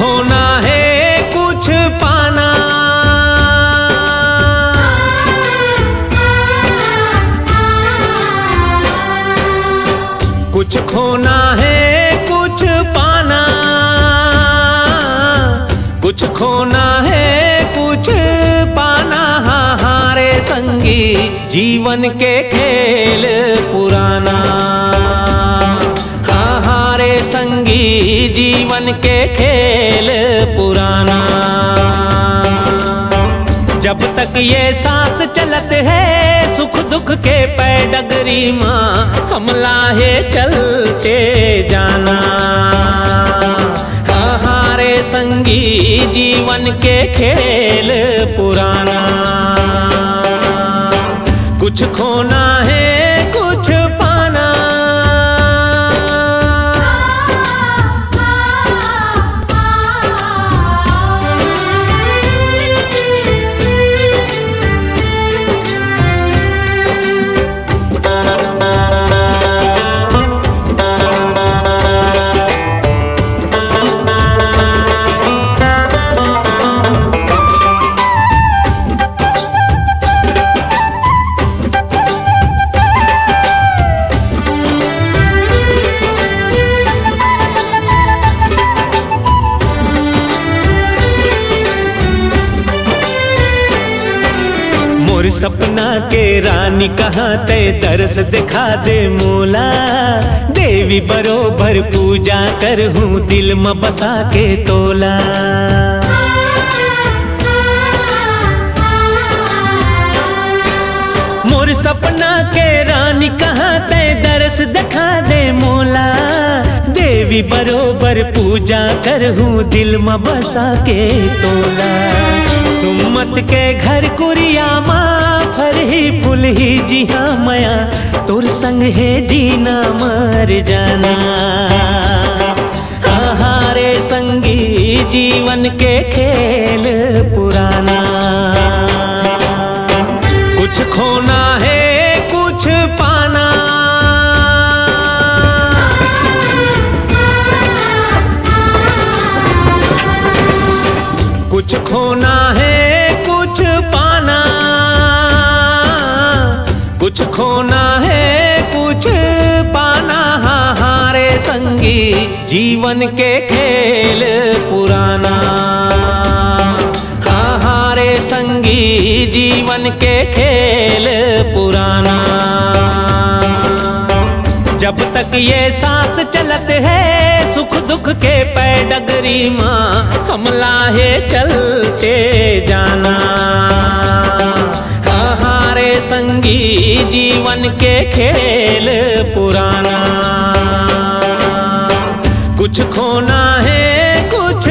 खोना है कुछ पाना, कुछ खोना है कुछ पाना, कुछ खोना है कुछ पाना। हारे संगी जीवन के खेल पुराना, हारे संगी जीवन के खेल पुराना। जब तक ये सांस चलत है सुख दुख के पैडगरी माँ, हम लाहे चलते जाना। हारे संगी जीवन के खेल पुराना, कुछ खोना है कुछ पाना। मोर सपना के रानी कहाँ ते दर्श दिखा दे मोला। देवी बरोबर पूजा कर हूँ दिल में बसा के तोला। मोर सपना के रानी कहाँ ते दर्श दिखा दे मोला। देवी बरोबर पूजा कर हूँ दिल में बसा के तोला। सुमत के घर कुरिया माँ फर ही फूल ही जी हाँ मया, तोर संग है जीना मर जाना। हारे संगी जीवन के खेल पुराना, कुछ खोना है कुछ पाना। कुछ खोना है कुछ पाना, कुछ खोना है कुछ पाना। हारे संगी जीवन के खेल पुराना, हारे संगी जीवन के खेल पुराना। जब तक ये सांस चलत है सुख दुख के पैडगरी माँ, हम लाहे चलते जाना। हारे संगी जीवन के खेल पुराना, कुछ खोना है कुछ